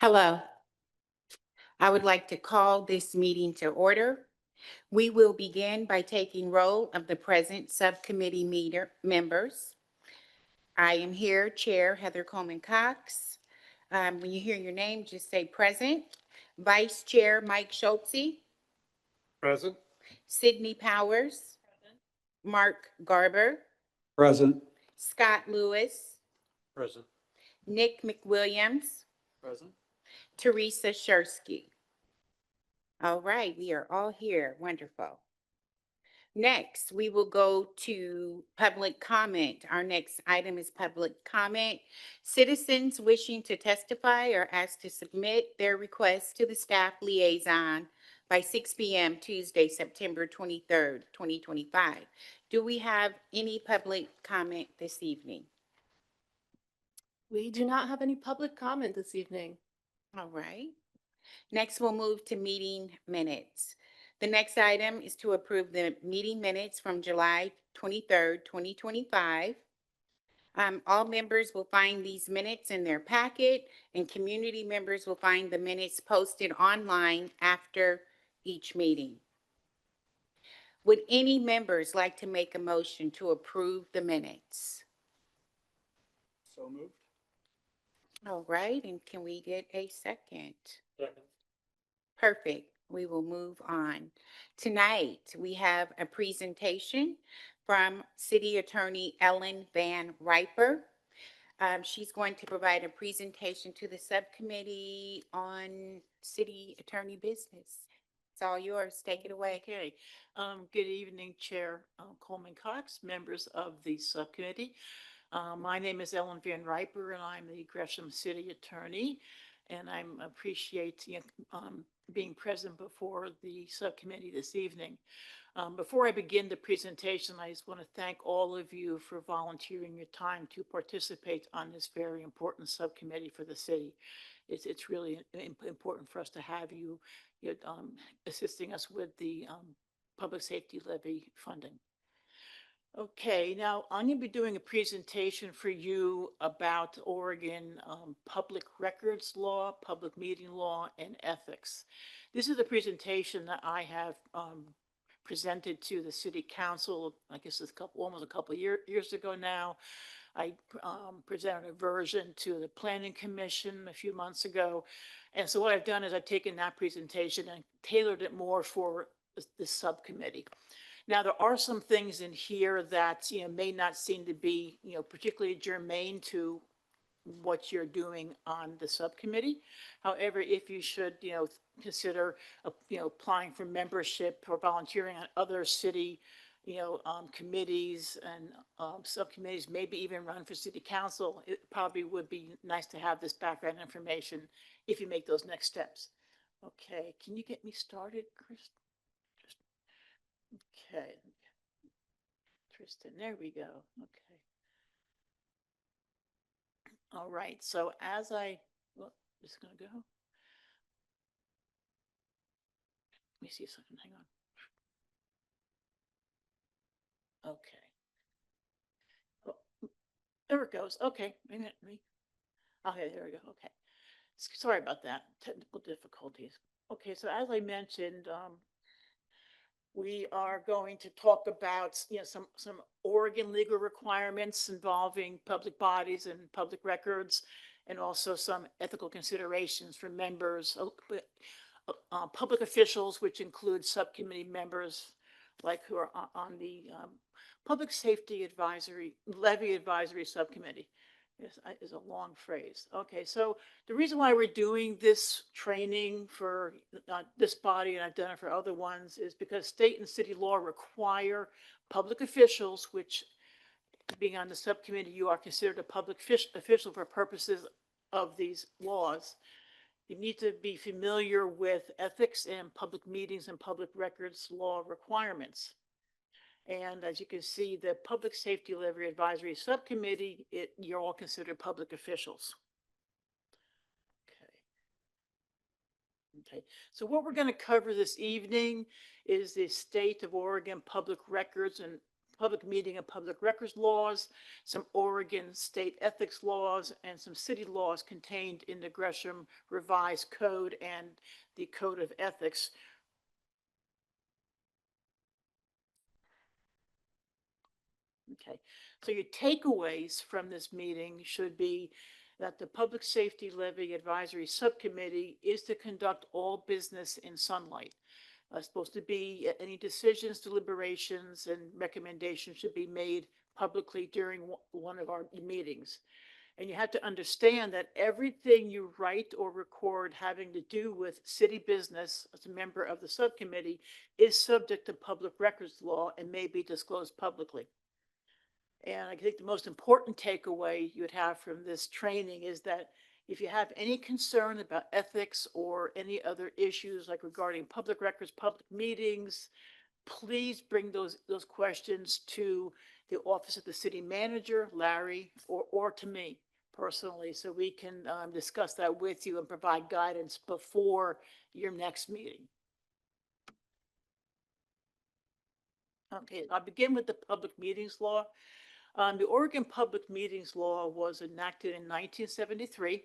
Hello. I would like to call this meeting to order. We will begin by taking roll of the present subcommittee members. I am here, Chair Heather Coleman Cox. When you hear your name, just say present. Vice Chair Mike Schultze, Present. Sydney Powers, Mark Garber, Present. Scott Lewis, Present. Nick McWilliams, Present. Teresa Shursky. All right, we are all here. Wonderful. Next, we will go to public comment. Our next item is public comment. Citizens wishing to testify are asked to submit their requests to the staff liaison by 6 p.m. Tuesday, September 23rd, 2025. Do we have any public comment this evening? We do not have any public comment this evening. All right. Next, we'll move to meeting minutes. The next item is to approve the meeting minutes from July 23rd, 2025. All members will find these minutes in their packet, and community members will find the minutes posted online after each meeting. Would any members like to make a motion to approve the minutes? So moved. All right, and can we get a second? Second. Perfect. We will move on. Tonight, we have a presentation from City Attorney Ellen Van Riper. She's going to provide a presentation to the subcommittee on city attorney business. It's all yours. Take it away. Okay. Good evening, Chair Coleman Cox, members of the subcommittee. My name is Ellen Van Riper, and I'm the Gresham City Attorney. And I appreciate being present before the subcommittee this evening. Before I begin the presentation, I just want to thank all of you for volunteering your time to participate on this very important subcommittee for the city. It's really important for us to have you assisting us with the public safety levy funding. Okay, now I'm going to be doing a presentation for you about Oregon public records law, public meeting law, and ethics. This is a presentation that I have presented to the city council. I guess it's almost a couple of years ago now. I presented a version to the planning commission a few months ago. And so what I've done is I've taken that presentation and tailored it more for the subcommittee. Now, there are some things in here that, may not seem to be, particularly germane to what you're doing on the subcommittee. However, if you should, consider, applying for membership or volunteering on other city, committees and subcommittees, maybe even run for city council, it probably would be nice to have this background information if you make those next steps. Okay, can you get me started, Chris? Okay. Tristan, there we go. Okay. All right, so as just gonna go. Let me see if I can hang on. Okay. Oh, there it goes. Okay, wait a minute. Okay, there we go. Okay. Sorry about that. Technical difficulties. Okay, so as I mentioned, we are going to talk about some Oregon legal requirements involving public bodies and public records, and also some ethical considerations for members, public officials, which include subcommittee members like who are on the Public Safety Levy Advisory Subcommittee. Is a long phrase. Okay, so the reason why we're doing this training for this body, and I've done it for other ones, is because state and city law require public officials, which being on the subcommittee, you are considered a public official for purposes of these laws. You need to be familiar with ethics and public meetings and public records law requirements. And as you can see, the Public Safety Levy Advisory Subcommittee, you're all considered public officials. Okay. So what we're going to cover this evening is the state of Oregon public records and public meeting and public records laws, some Oregon state ethics laws, and some city laws contained in the Gresham Revised Code and the Code of Ethics. Okay, so your takeaways from this meeting should be that the Public Safety Levy Advisory Subcommittee is to conduct all business in sunlight. Supposed to be any decisions, deliberations, and recommendations should be made publicly during one of our meetings. And you have to understand that everything you write or record having to do with city business as a member of the subcommittee is subject to public records law and may be disclosed publicly. And I think the most important takeaway you would have from this training is that if you have any concern about ethics or any other issues like regarding public records, public meetings, please bring those questions to the office of the city manager, Larry, or to me personally, so we can discuss that with you and provide guidance before your next meeting. Okay, I'll begin with the public meetings law. The Oregon Public Meetings Law was enacted in 1973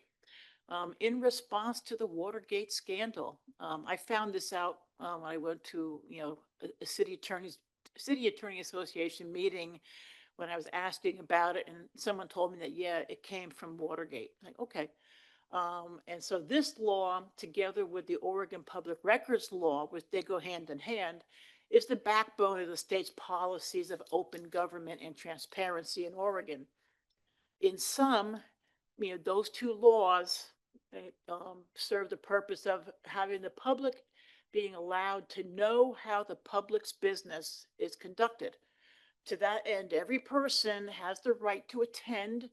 in response to the Watergate scandal. I found this out when I went to a city attorney association meeting when I was asking about it, and someone told me that it came from Watergate. Like, okay. And so this law, together with the Oregon Public Records Law, which they go hand in hand, is the backbone of the state's policies of open government and transparency in Oregon. In sum, those two laws serve the purpose of having the public being allowed to know how the public's business is conducted. To that end, every person has the right to attend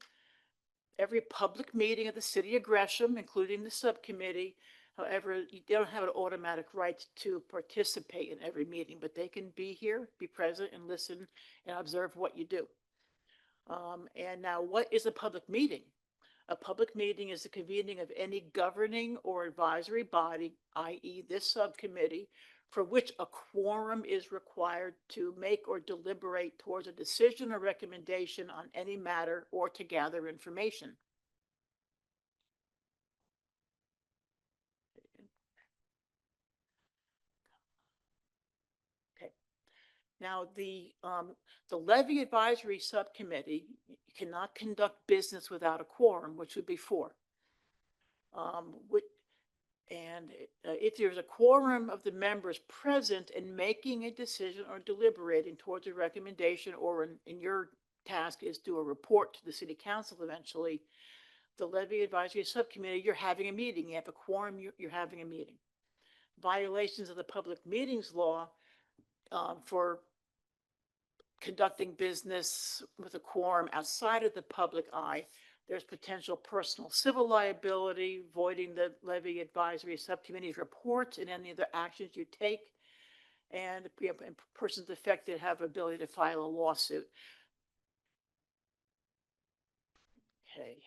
every public meeting of the city of Gresham, including the subcommittee. However, they don't have an automatic right to participate in every meeting, but they can be here, be present, and listen and observe what you do. And now, what is a public meeting? A public meeting is the convening of any governing or advisory body, i.e. this subcommittee, for which a quorum is required to make or deliberate towards a decision or recommendation on any matter or to gather information. Okay. Now, the Levy Advisory Subcommittee cannot conduct business without a quorum, which would be 4. If there's a quorum of the members present and making a decision or deliberating towards a recommendation, or in your task is do a report to the city council eventually, the Levy Advisory Subcommittee, you're having a meeting. You have a quorum, you're having a meeting. Violations of the public meetings law for conducting business with a quorum outside of the public eye, there's potential personal civil liability, voiding the Levy Advisory Subcommittee's reports and any other actions you take, and persons affected have ability to file a lawsuit. Okay.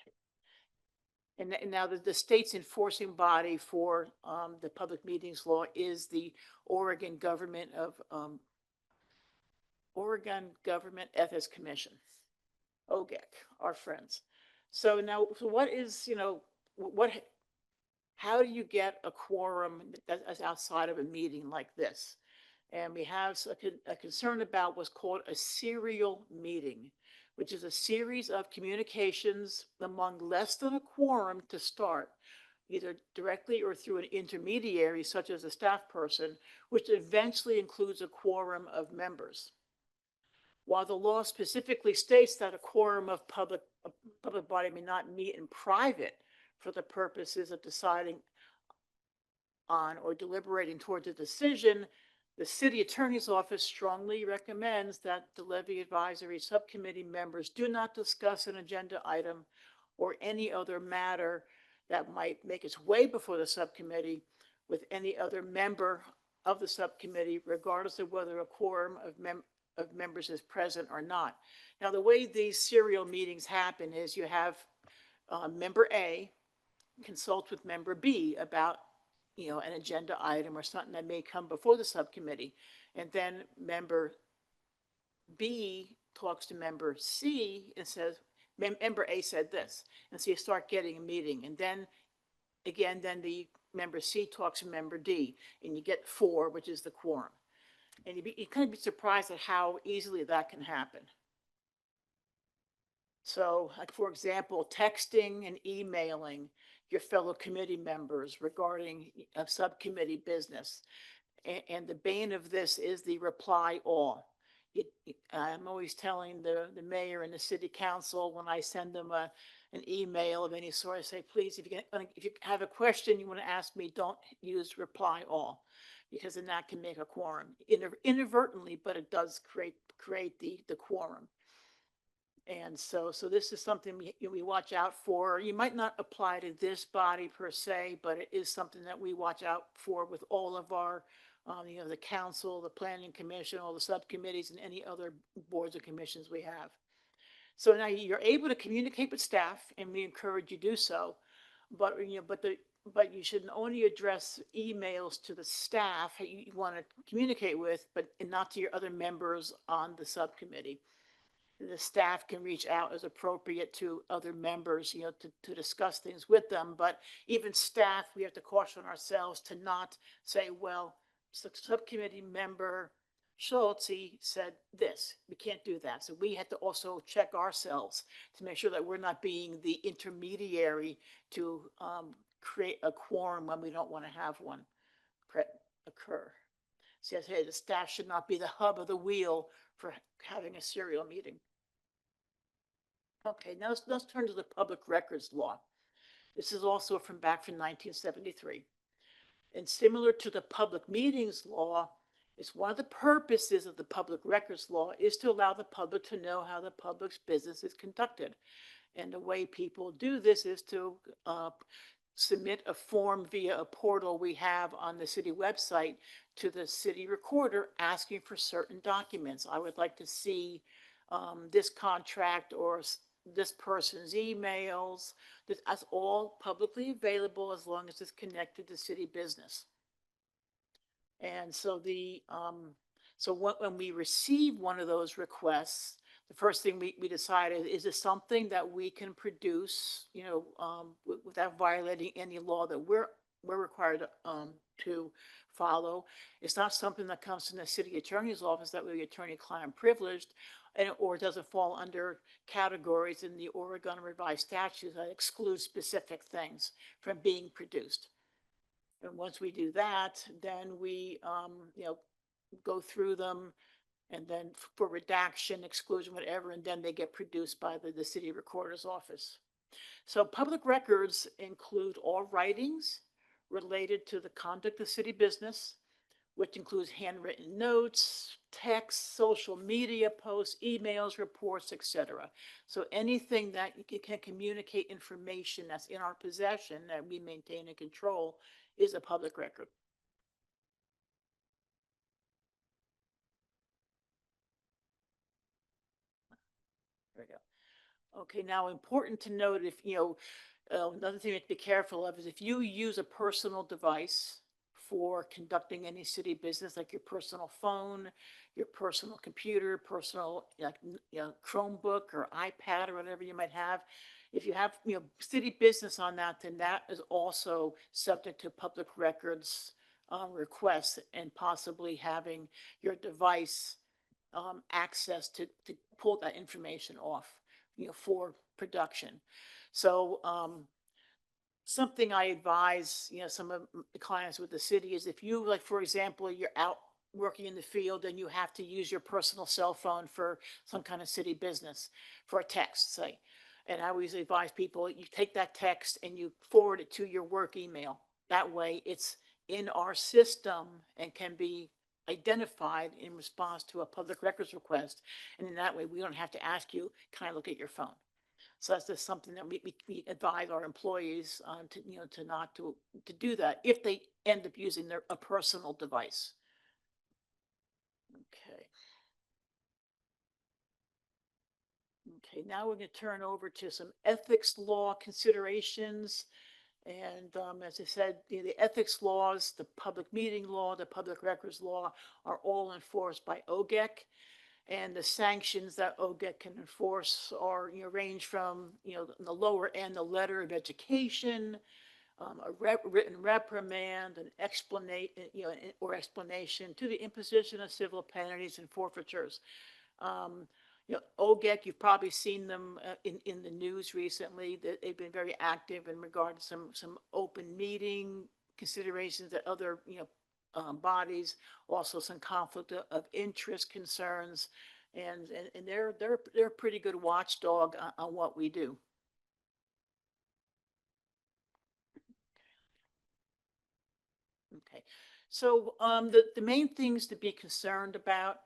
And now the state's enforcing body for the public meetings law is the Oregon Government Ethics Commission, OGEC, our friends. So now, what is, how do you get a quorum that's outside of a meeting like this? And we have a concern about what's called a serial meeting, which is a series of communications among less than a quorum to start, either directly or through an intermediary, such as a staff person, which eventually includes a quorum of members. While the law specifically states that a quorum of public body may not meet in private for the purposes of deciding on or deliberating towards a decision, the city attorney's office strongly recommends that the Levy Advisory Subcommittee members do not discuss an agenda item or any other matter that might make its way before the subcommittee with any other member of the subcommittee, regardless of whether a quorum of members is present or not. Now, the way these serial meetings happen is you have member A consult with member B about an agenda item or something that may come before the subcommittee, and then member B talks to member C and says, member A said this, and so you start getting a meeting, and then again, then the member C talks to member D, and you get four, which is the quorum. And you kind of be surprised at how easily that can happen. So, like, for example, texting and emailing your fellow committee members regarding a subcommittee business. And the bane of this is the reply all. I'm always telling the mayor and the city council when I send them an email of any sort, I say, please, if you have a question you want to ask me, don't use reply all, because then that can make a quorum inadvertently, but it does create the quorum. And so this is something we watch out for. You might not apply to this body per se, but it is something that we watch out for with all of our, the council, the planning commission, all the subcommittees, and any other boards and commissions we have. So now you're able to communicate with staff, and we encourage you to do so. But but you should only address emails to the staff you want to communicate with, but not to your other members on the subcommittee. The staff can reach out as appropriate to other members, to discuss things with them. But even staff, we have to caution ourselves to not say, well, subcommittee member Schultz said this. We can't do that. So we have to also check ourselves to make sure that we're not being the intermediary to create a quorum when we don't want to have one occur. Says, hey, the staff should not be the hub of the wheel for having a serial meeting. Okay, now let's turn to the public records law. This is also back from 1973. And similar to the public meetings law, it's one of the purposes of the public records law is to allow the public to know how the public's business is conducted. And the way people do this is to submit a form via a portal we have on the city website to the city recorder asking for certain documents. I would like to see this contract or this person's emails. That's all publicly available as long as it's connected to city business. And so when we receive one of those requests, the first thing we decided is this something that we can produce, without violating any law that we're required to follow. It's not something that comes from the city attorney's office that would be attorney-client privileged, or doesn't fall under categories in the Oregon revised statutes that exclude specific things from being produced. And once we do that, then we, go through them, and then for redaction, exclusion, whatever, and then they get produced by the city recorder's office. So public records include all writings related to the conduct of city business, which includes handwritten notes, text, social media posts, emails, reports, etc. So anything that can communicate information that's in our possession that we maintain and control is a public record. There we go. Okay, now important to note, if another thing we have to be careful of is if you use a personal device for conducting any city business, like your personal phone, your personal computer, personal Chromebook or iPad or whatever you might have. If you have city business on that, then that is also subject to public records requests, and possibly having your device access to pull that information off, for production. So something I advise, some of the clients with the city is if you, like, for example, you're out working in the field and you have to use your personal cell phone for some kind of city business, for a text, say. And I always advise people, you take that text and you forward it to your work email. That way it's in our system and can be identified in response to a public records request. And in that way, we don't have to ask you, can I look at your phone? So that's just something that we advise our employees to do that if they end up using a personal device. Okay. Okay, now we're going to turn over to some ethics law considerations. And as I said, the ethics laws, the public meeting law, the public records law are all enforced by OGEC. And the sanctions that OGEC can enforce are, range from, the lower end, the letter of education, a written reprimand, an explanation, or explanation, to the imposition of civil penalties and forfeitures. OGEC, you've probably seen them in the news recently, that they've been very active in regard to some open meeting considerations that other, bodies, also some conflict of interest concerns. And they're a pretty good watchdog on what we do. Okay, so the main things to be concerned about,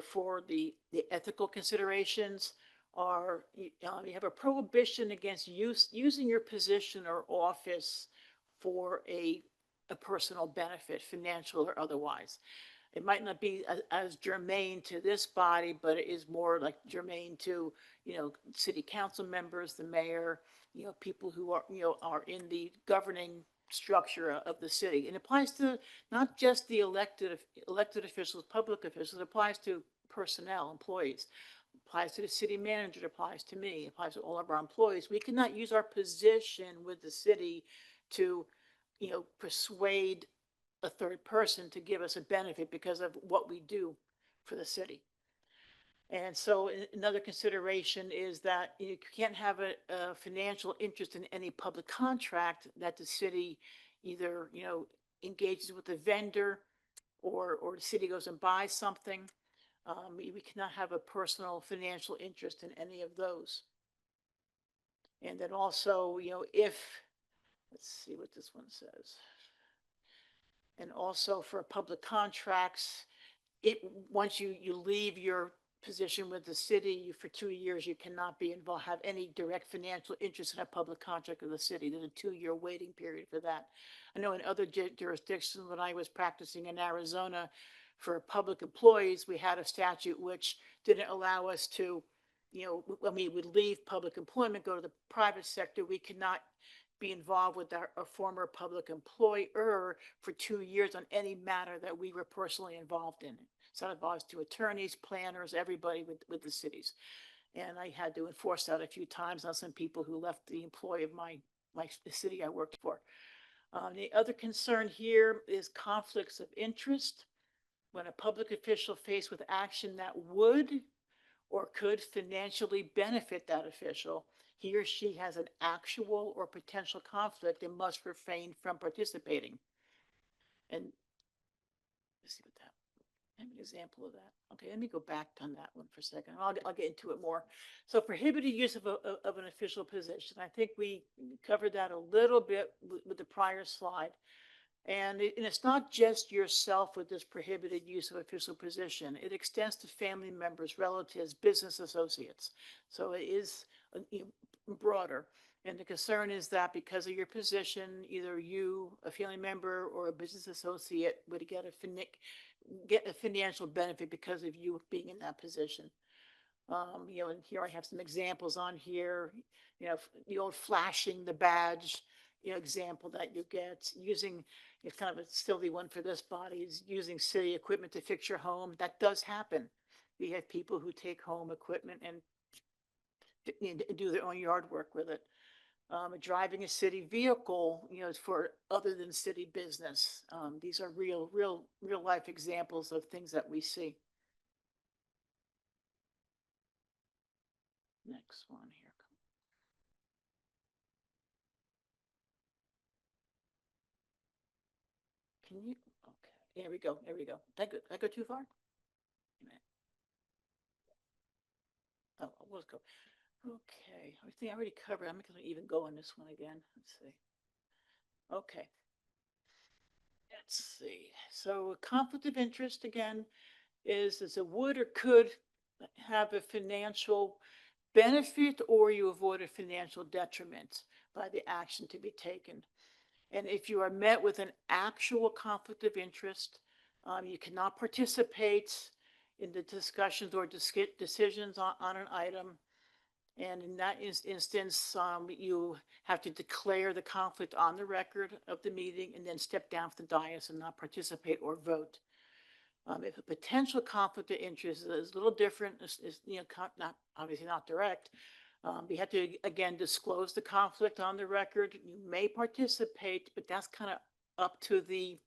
for the ethical considerations are, you have a prohibition against using your position or office for a personal benefit, financial or otherwise. It might not be as germane to this body, but it is more like germane to, city council members, the mayor, people who are, are in the governing structure of the city. And it applies to not just the elected officials, public officials, it applies to personnel, employees. It applies to the city manager, it applies to me, it applies to all of our employees. We cannot use our position with the city to, persuade a third person to give us a benefit because of what we do for the city. And so another consideration is that you can't have a financial interest in any public contract that the city either, engages with a vendor, or the city goes and buys something. We cannot have a personal financial interest in any of those. And then also, if, let's see what this one says. And also for public contracts, once you leave your position with the city, for 2 years, you cannot be involved, have any direct financial interest in a public contract of the city. There's a 2-year waiting period for that. I know in other jurisdictions, when I was practicing in Arizona, for public employees, we had a statute which didn't allow us to, when we would leave public employment, go to the private sector, we could not be involved with our former public employer for 2 years on any matter that we were personally involved in. So that involves to attorneys, planners, everybody with the cities. And I had to enforce that a few times on some people who left the employ of the city I worked for. The other concern here is conflicts of interest. When a public official faced with action that would or could financially benefit that official, he or she has an actual or potential conflict and must refrain from participating. And let's see what that, I have an example of that. Okay, let me go back on that one for a second. I'll get into it more. So prohibited use of an official position. I think we covered that a little bit with the prior slide. And it's not just yourself with this prohibited use of official position. It extends to family members, relatives, business associates. So it is broader. And the concern is that because of your position, either you, a family member, or a business associate would get a financial benefit because of you being in that position. And here I have some examples on here, the old flashing the badge, example that you get, using, it's kind of a silly one for this body, is using city equipment to fix your home. That does happen. We have people who take home equipment and do their own yard work with it. Driving a city vehicle, for other than city business. These are real life examples of things that we see. Next one here. Can you, okay, there we go. Did I go too far? Oh, let's go. Okay, I think I already covered. I'm not going to even go on this one again. Let's see. Okay. Let's see. So conflict of interest again is a would or could have a financial benefit, or you avoid a financial detriment by the action to be taken. And if you are met with an actual conflict of interest, you cannot participate in the discussions or decisions on an item. And in that instance, you have to declare the conflict on the record of the meeting and then step down from the dais and not participate or vote. If a potential conflict of interest is a little different, not, obviously not direct, you have to, again, disclose the conflict on the record. You may participate, but that's kind of up to the,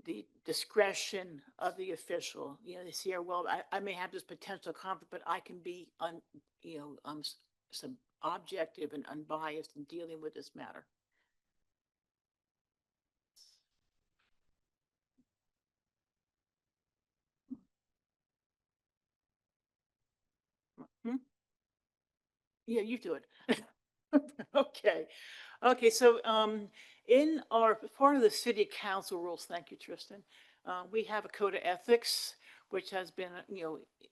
the discretion of the official. They see, well, I may have this potential conflict, but I can be some objective and unbiased in dealing with this matter. Hmm? Yeah, you do it. Okay. Okay, so in our part of the city council rules, thank you, Tristan. We have a code of ethics, which has been,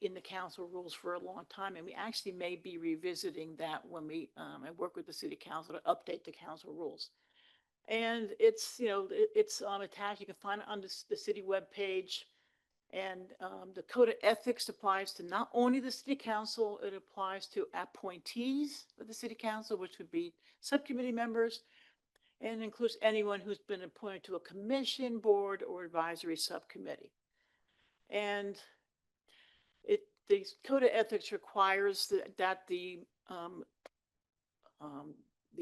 in the council rules for a long time, and we actually may be revisiting that when I work with the city council to update the council rules. And it's, it's attached. You can find it on the city webpage. And the code of ethics applies to not only the city council, it applies to appointees of the city council, which would be subcommittee members, and includes anyone who's been appointed to a commission, board, or advisory subcommittee. And the code of ethics requires that the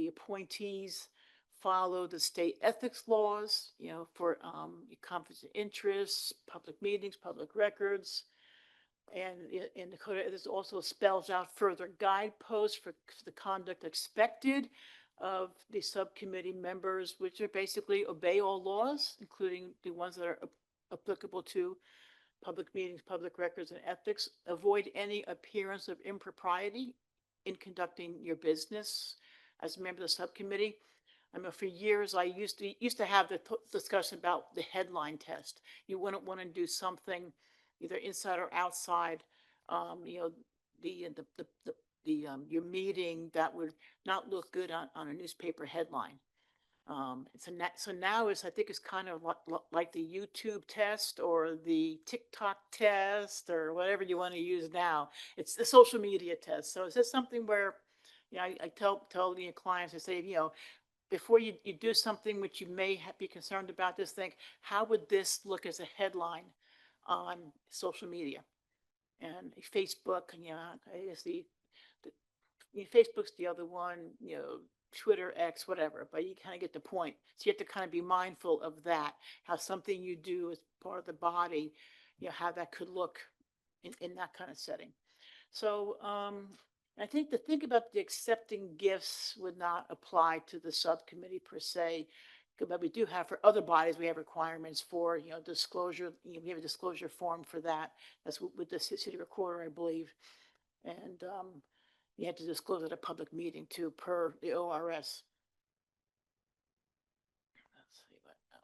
appointees follow the state ethics laws, for conflicts of interest, public meetings, public records. And in the code, this also spells out further guideposts for the conduct expected of the subcommittee members, which are basically obey all laws, including the ones that are applicable to public meetings, public records, and ethics. Avoid any appearance of impropriety in conducting your business as a member of the subcommittee. I mean, for years, I used to have the discussion about the headline test. You wouldn't want to do something either inside or outside, your meeting that would not look good on a newspaper headline. So now I think it's kind of like the YouTube test or the TikTok test or whatever you want to use now. It's the social media test. So is this something where, I tell the clients, I say, before you do something which you may be concerned about, just think, how would this look as a headline on social media? And Facebook, I guess Facebook's the other one, Twitter, X, whatever, but you kind of get the point. So you have to kind of be mindful of that, how something you do as part of the body, how that could look in that kind of setting. So I think to think about the accepting gifts would not apply to the subcommittee per se, but we do have for other bodies, we have requirements for, disclosure. We have a disclosure form for that. That's with the city recorder, I believe. And you have to disclose at a public meeting too, per the ORS. Let's see what else.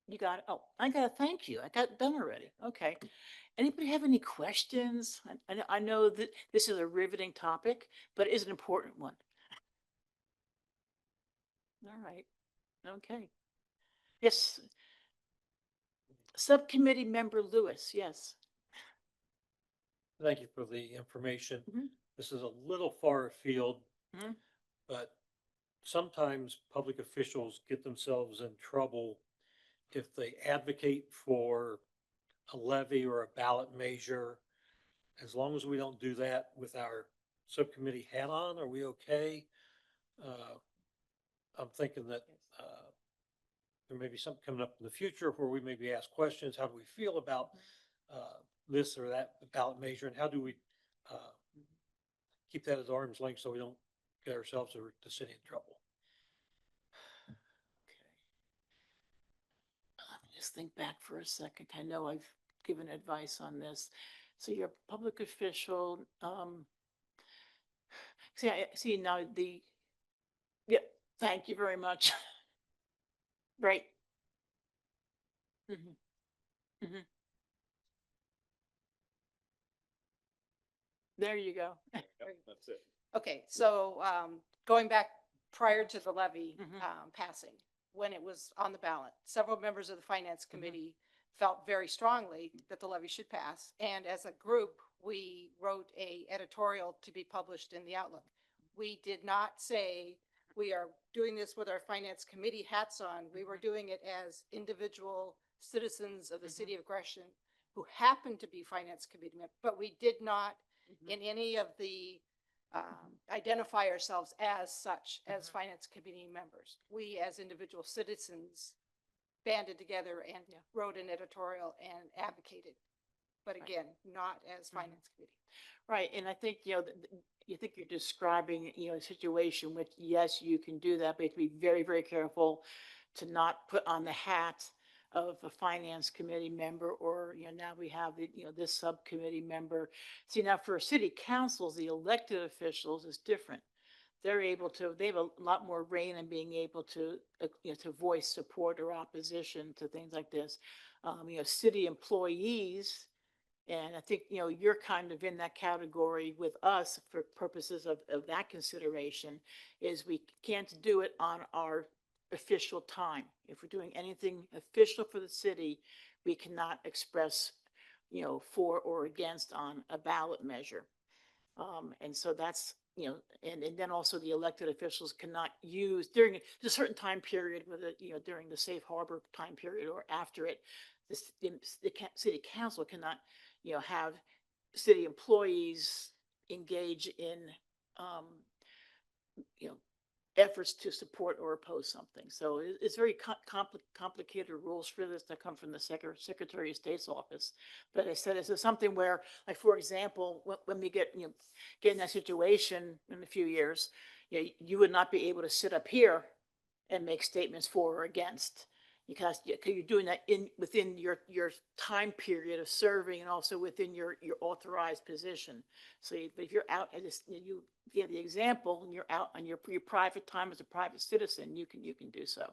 You got it. Oh, I got to thank you. I got it done already. Okay. Anybody have any questions? I know that this is a riveting topic, but it is an important one. All right. Okay. Yes. Subcommittee member Lewis. Yes. Thank you for the information. Mhm. This is a little far afield, Mhm. but sometimes public officials get themselves in trouble if they advocate for a levy or a ballot measure. As long as we don't do that with our subcommittee hat on, are we okay? I'm thinking that there may be something coming up in the future where we may be asked questions. How do we feel about this or that ballot measure, and how do we keep that at arm's length so we don't get ourselves or the city in trouble? Okay. Let me just think back for a second. I know I've given advice on this. So you're a public official. See now yeah, thank you very much. Right. Mhm. Mhm. There you go. That's it. Okay, so going back prior to the levy Mhm. passing, when it was on the ballot, several members of the Finance Committee felt very strongly that the levy should pass. And as a group, we wrote a editorial to be published in the Outlook. We did not say we are doing this with our finance committee hats on. We were doing it as individual citizens of the city of Gresham who happen to be finance committee members, but we did not in any of the identify ourselves as such, as finance committee members. We, as individual citizens, banded together and wrote an editorial and advocated, but again, not as finance committee. Right, and I think, you think you're describing, a situation which, yes, you can do that, but you have to be very, very careful to not put on the hat of a finance committee member, or, now we have the, this subcommittee member. See, now for city councils, the elected officials is different. They're able to, they have a lot more reign in being able to, to voice support or opposition to things like this. City employees, and I think, you're kind of in that category with us for purposes of that consideration, is we can't do it on our official time. If we're doing anything official for the city, we cannot express, for or against on a ballot measure. And so that's, and then also the elected officials cannot use during a certain time period, whether, during the safe harbor time period or after it, the city council cannot, have city employees engage in, you know, efforts to support or oppose something. So it's very complicated rules for this that come from the Secretary of State's office. But I said, this is something where, like, for example, when we get, get in that situation in a few years, you would not be able to sit up here and make statements for or against, because you're doing that within your time period of serving, and also within your authorized position. So if you're out, you give the example, and you're out on your private time as a private citizen, you can do so.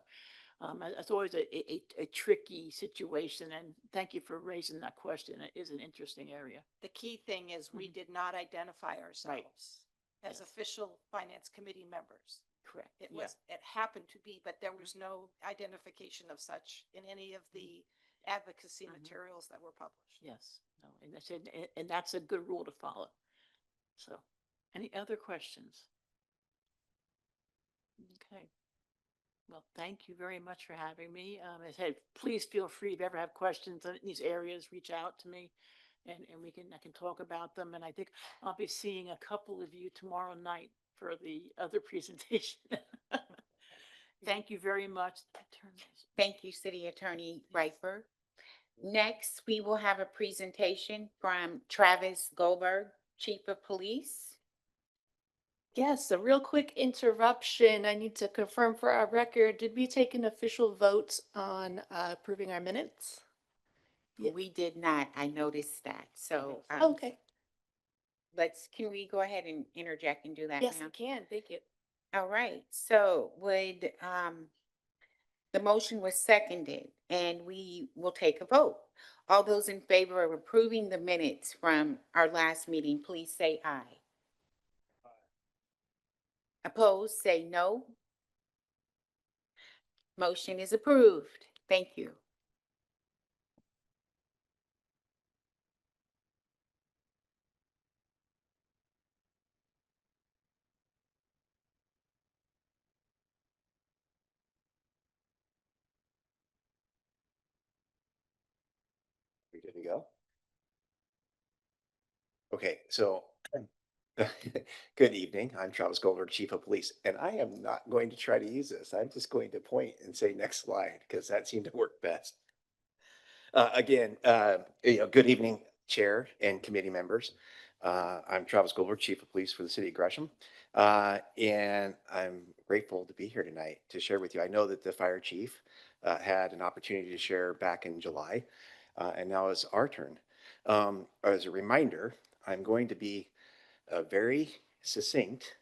That's always a tricky situation, and thank you for raising that question. It is an interesting area. The key thing is we did not identify ourselves as Yes. official finance committee members. Correct. It was, it happened to be, but there was no identification of such in any of the advocacy materials that were published. Yes. No, and that's a good rule to follow. So, any other questions? Okay. Well, thank you very much for having me. As I said, please feel free, if you ever have questions in these areas, reach out to me, and I can talk about them. And I think I'll be seeing a couple of you tomorrow night for the other presentation. Thank you very much. Thank you, City Attorney Riper. Next, we will have a presentation from Travis Gullberg, Chief of Police. Yes, a real quick interruption. I need to confirm for our record, did we take an official vote on approving our minutes? Yeah. We did not, I noticed that, so. Okay. Can we go ahead and interject and do that now? Yes, we can. Thank you. All right, so the motion was seconded, and we will take a vote. All those in favor of approving the minutes from our last meeting, please say aye. Opposed, say no. Motion is approved. Thank you. We good to go? Okay, so good evening. I'm Travis Gullberg, Chief of Police, and I am not going to try to use this. I'm just going to point and say next slide, because that seemed to work best. Again, good evening, Chair and committee members. I'm Travis Gullberg, Chief of Police for the City of Gresham, and I'm grateful to be here tonight to share with you. I know that the Fire Chief had an opportunity to share back in July, and now it's our turn. As a reminder, I'm going to be very succinct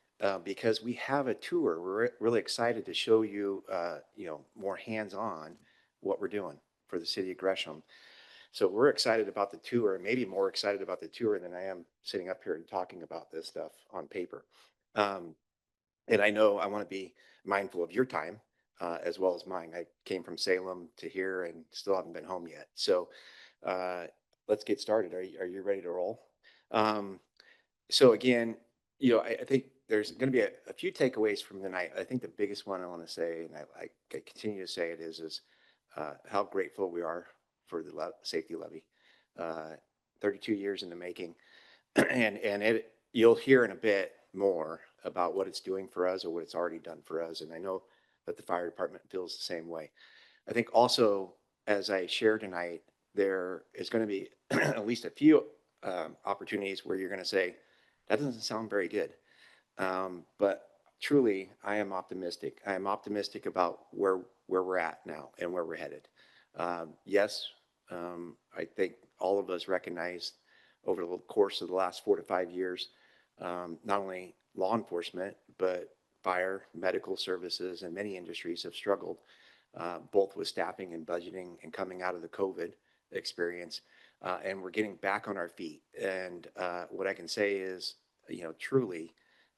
because we have a tour. We're really excited to show you, more hands-on what we're doing for the City of Gresham. So we're excited about the tour, maybe more excited about the tour than I am sitting up here and talking about this stuff on paper. And I know I want to be mindful of your time as well as mine. I came from Salem to here and still haven't been home yet. So let's get started. Are you ready to roll? So again, I think there's going to be a few takeaways from the night. I think the biggest one I want to say, and I continue to say it is how grateful we are for the safety levy. 32 years in the making, and you'll hear in a bit more about what it's doing for us or what it's already done for us. And I know that the fire department feels the same way. I think also, as I shared tonight, there is going to be at least a few opportunities where you're going to say, that doesn't sound very good. But truly, I am optimistic. I am optimistic about where we're at now and where we're headed. Yes, I think all of us recognize over the course of the last 4 to 5 years, not only law enforcement, but fire, medical services, and many industries have struggled, both with staffing and budgeting and coming out of the COVID experience. And we're getting back on our feet. And what I can say is, truly,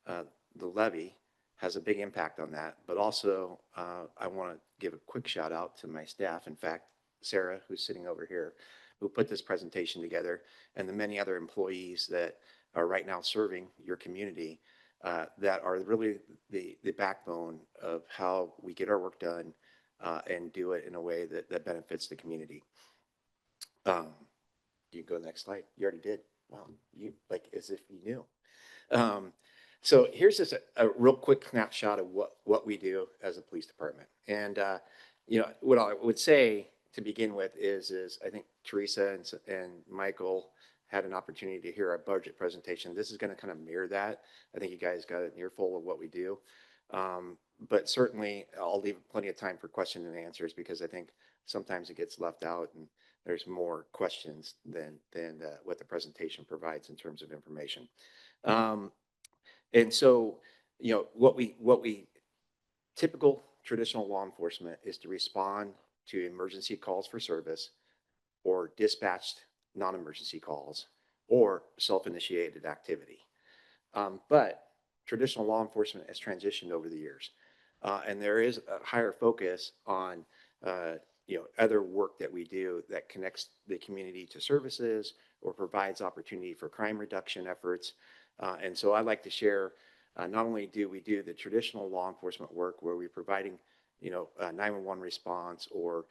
the levy has a big impact on that. But also, I want to give a quick shout out to my staff. In fact, Sarah, who's sitting over here, who put this presentation together, and the many other employees that are right now serving your community, that are really the backbone of how we get our work done and do it in a way that benefits the community. You can go to the next slide. You already did. Wow, you like as if you knew. So here's just a real quick snapshot of what we do as a police department. And what I would say to begin with is I think Teresa and Michael had an opportunity to hear our budget presentation. This is going to kind of mirror that. I think you guys got an earful of what we do. But certainly I'll leave plenty of time for questions and answers, because I think sometimes it gets left out and there's more questions than what the presentation provides in terms of information. And so, what we typical traditional law enforcement is to respond to emergency calls for service, or dispatched non-emergency calls, or self-initiated activity. But traditional law enforcement has transitioned over the years, and there is a higher focus on other work that we do that connects the community to services or provides opportunity for crime reduction efforts. And so I like to share, not only do we do the traditional law enforcement work where we're providing, 911 response or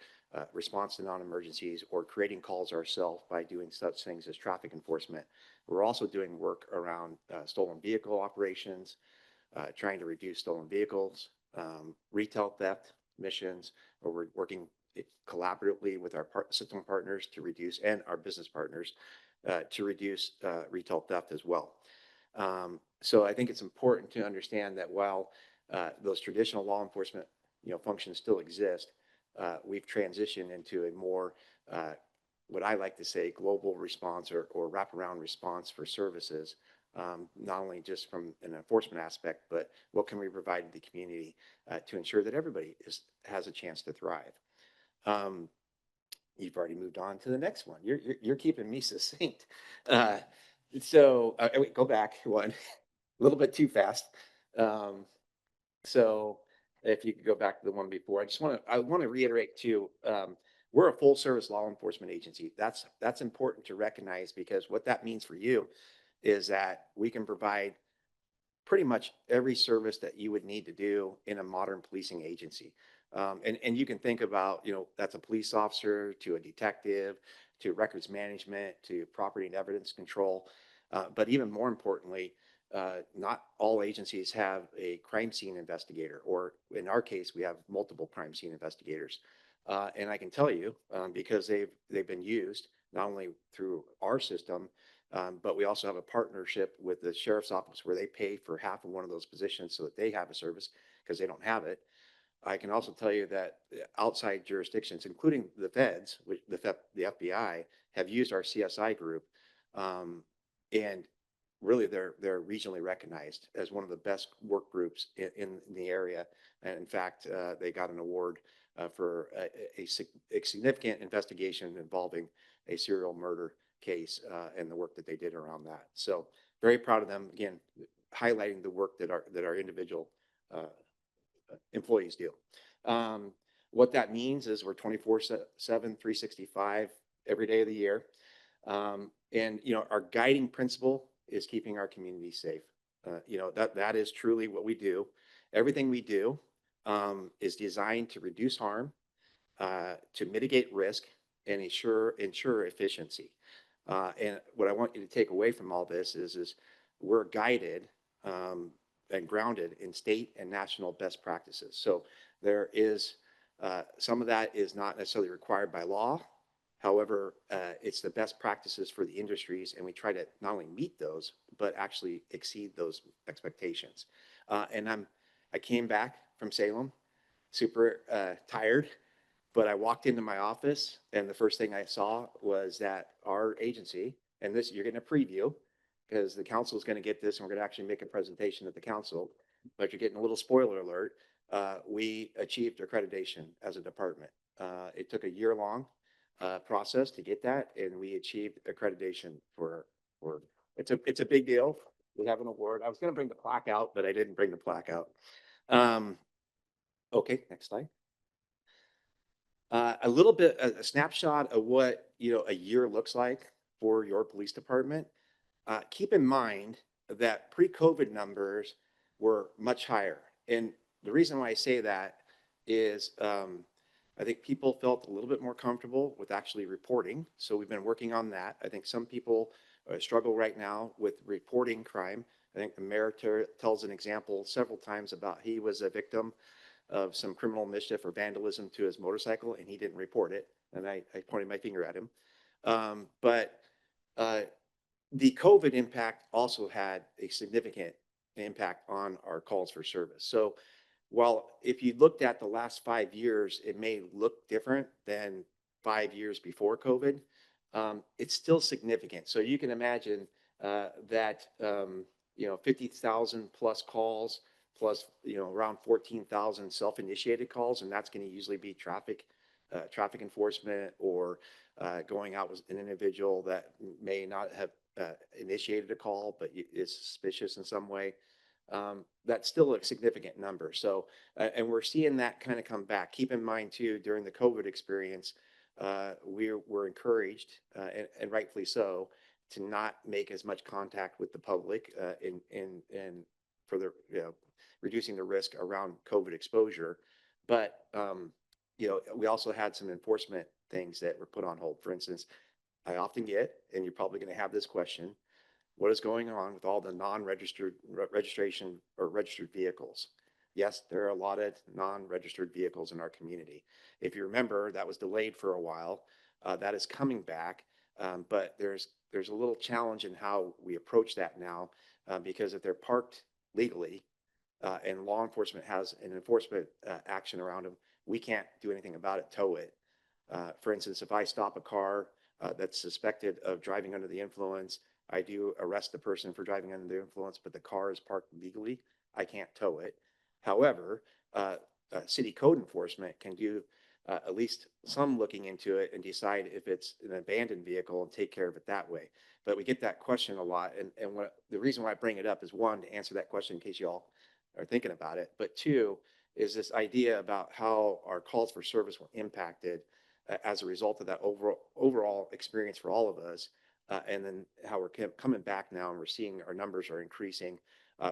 response to non-emergencies, or creating calls ourselves by doing such things as traffic enforcement. We're also doing work around stolen vehicle operations, trying to reduce stolen vehicles, retail theft missions, where we're working collaboratively with our system partners to reduce, and our business partners to reduce retail theft as well. So I think it's important to understand that while those traditional law enforcement functions still exist, we've transitioned into a more what I like to say global response or wraparound response for services, not only just from an enforcement aspect, but what can we provide to the community to ensure that everybody has a chance to thrive. You've already moved on to the next one. You're keeping me succinct. Wait, go back one, a little bit too fast. So if you could go back to the one before, I want to reiterate too, we're a full service law enforcement agency. That's important to recognize, because what that means for you is that we can provide pretty much every service that you would need to do in a modern policing agency. And you can think about, that's a police officer to a detective, to records management, to property and evidence control. But even more importantly, not all agencies have a crime scene investigator, or in our case, we have multiple crime scene investigators. And I can tell you, because they've been used not only through our system, but we also have a partnership with the sheriff's office where they pay for half of one of those positions so that they have a service, because they don't have it. I can also tell you that outside jurisdictions, including the feds, the FBI, have used our CSI group, and really they're regionally recognized as one of the best work groups in the area. And in fact, they got an award for a significant investigation involving a serial murder case, and the work that they did around that. So very proud of them. Again, highlighting the work that our individual employees do. What that means is we're 24/7, 365 every day of the year. And our guiding principle is keeping our community safe. That is truly what we do. Everything we do is designed to reduce harm, to mitigate risk, and ensure efficiency. And what I want you to take away from all this is we're guided and grounded in state and national best practices. So there is some of that is not necessarily required by law. However, it's the best practices for the industries, and we try to not only meet those, but actually exceed those expectations. I came back from Salem, super tired, but I walked into my office, and the first thing I saw was that our agency, and this you're getting a preview because the council is going to get this, and we're going to actually make a presentation at the council. But you're getting a little spoiler alert. We achieved accreditation as a department. It took a year-long process to get that, and we achieved accreditation for it's a big deal. We have an award. I was going to bring the plaque out, but I didn't bring the plaque out. Okay, next slide. A little bit, a snapshot of what a year looks like for your police department. Keep in mind that pre-COVID numbers were much higher, and the reason why I say that is I think people felt a little bit more comfortable with actually reporting. So we've been working on that. I think some people struggle right now with reporting crime. I think the mayor tells an example several times about he was a victim of some criminal mischief or vandalism to his motorcycle, and he didn't report it. And I pointed my finger at him. But the COVID impact also had a significant impact on our calls for service. So while if you looked at the last 5 years, it may look different than 5 years before COVID, it's still significant. So you can imagine that 50,000 plus calls plus around 14,000 self-initiated calls, and that's going to usually be traffic enforcement or going out with an individual that may not have initiated a call but is suspicious in some way. That's still a significant number. So, and we're seeing that kind of come back. Keep in mind too, during the COVID experience, we were encouraged, and rightfully so, to not make as much contact with the public in for the reducing the risk around COVID exposure. But we also had some enforcement things that were put on hold. For instance, I often get, and you're probably going to have this question, what is going on with all the non-registered registration or registered vehicles? Yes, there are a lot of non-registered vehicles in our community. If you remember, that was delayed for a while. That is coming back, but there's a little challenge in how we approach that now, because if they're parked legally and law enforcement has an enforcement action around them, we can't do anything about it, tow it. For instance, if I stop a car that's suspected of driving under the influence, I do arrest the person for driving under the influence, but the car is parked legally, I can't tow it. However, city code enforcement can do at least some looking into it and decide if it's an abandoned vehicle and take care of it that way. But we get that question a lot. And the reason why I bring it up is, one, to answer that question in case y'all are thinking about it. But two, is this idea about how our calls for service were impacted as a result of that overall experience for all of us. And then how we're coming back now and we're seeing our numbers are increasing.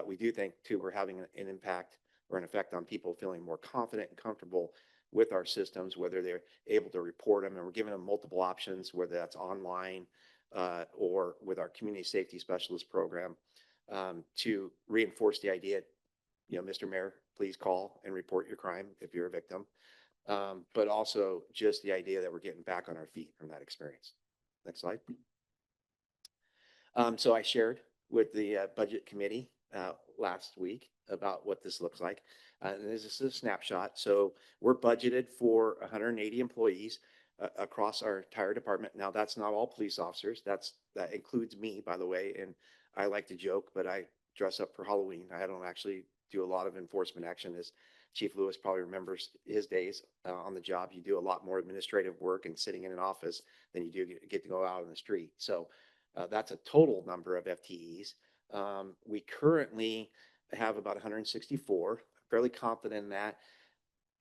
We do think too, we're having an impact or an effect on people feeling more confident and comfortable with our systems, whether they're able to report them, and we're giving them multiple options, whether that's online or with our community safety specialist program, to reinforce the idea, Mr. Mayor, please call and report your crime if you're a victim. But also just the idea that we're getting back on our feet from that experience. Next slide. So I shared with the budget committee last week about what this looks like. And this is a snapshot. So we're budgeted for 180 employees across our entire department. Now, that's not all police officers. That includes me, by the way. And I like to joke, but I dress up for Halloween. I don't actually do a lot of enforcement action. As Chief Lewis probably remembers his days on the job, you do a lot more administrative work and sitting in an office than you do get to go out on the street. So that's a total number of FTEs. We currently have about 164, fairly confident in that.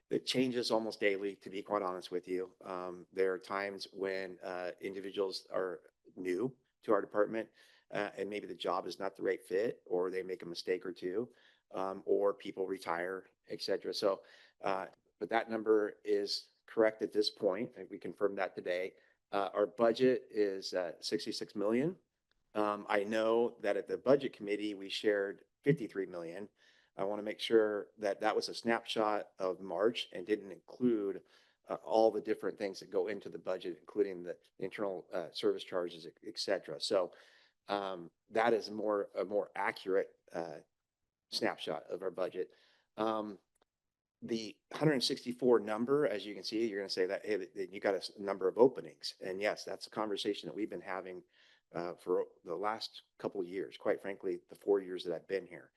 It changes almost daily, to be quite honest with you. There are times when individuals are new to our department. and maybe the job is not the right fit, or they make a mistake or two, or people retire, et cetera. So, but that number is correct at this point, and we confirmed that today. Our budget is 66 million. I know that at the budget committee, we shared 53 million. I want to make sure that that was a snapshot of March and didn't include all the different things that go into the budget, including the internal service charges, et cetera. So that is a more accurate snapshot of our budget. The 164 number, as you can see, you're going to say that, hey, you got a number of openings. And yes, that's a conversation that we've been having for the last couple of years, quite frankly, the 4 years that I've been here.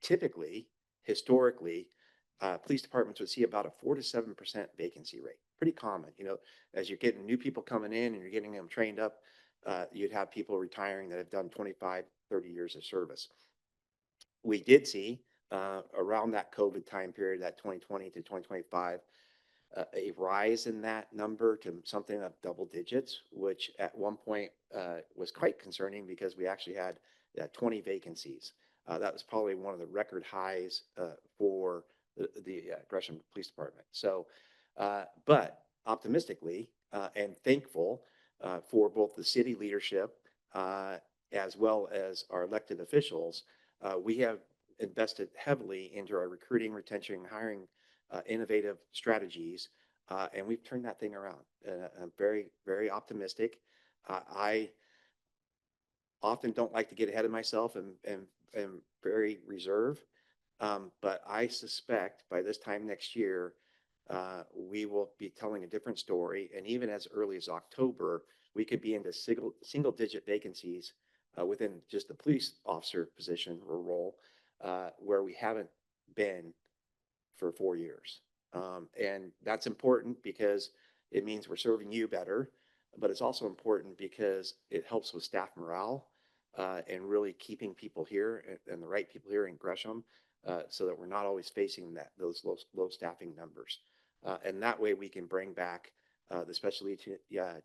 Typically, historically, police departments would see about a 4 to 7% vacancy rate. Pretty common, you know, as you're getting new people coming in and you're getting them trained up, you'd have people retiring that have done 25, 30 years of service. We did see around that COVID time period, that 2020 to 2025, a rise in that number to something of double digits, which at one point was quite concerning because we actually had 20 vacancies. That was probably one of the record highs for the Gresham Police Department. So, but optimistically and thankful for both the city leadership as well as our elected officials, we have invested heavily into our recruiting, retention, and hiring innovative strategies, and we've turned that thing around. I'm very, very optimistic. I often don't like to get ahead of myself and very reserved, but I suspect by this time next year, we will be telling a different story. And even as early as October, we could be into single digit vacancies within just the police officer position or role, where we haven't been for 4 years. And that's important because it means we're serving you better, but it's also important because it helps with staff morale and really keeping people here and the right people here in Gresham, so that we're not always facing those low staffing numbers. And that way we can bring back the specialty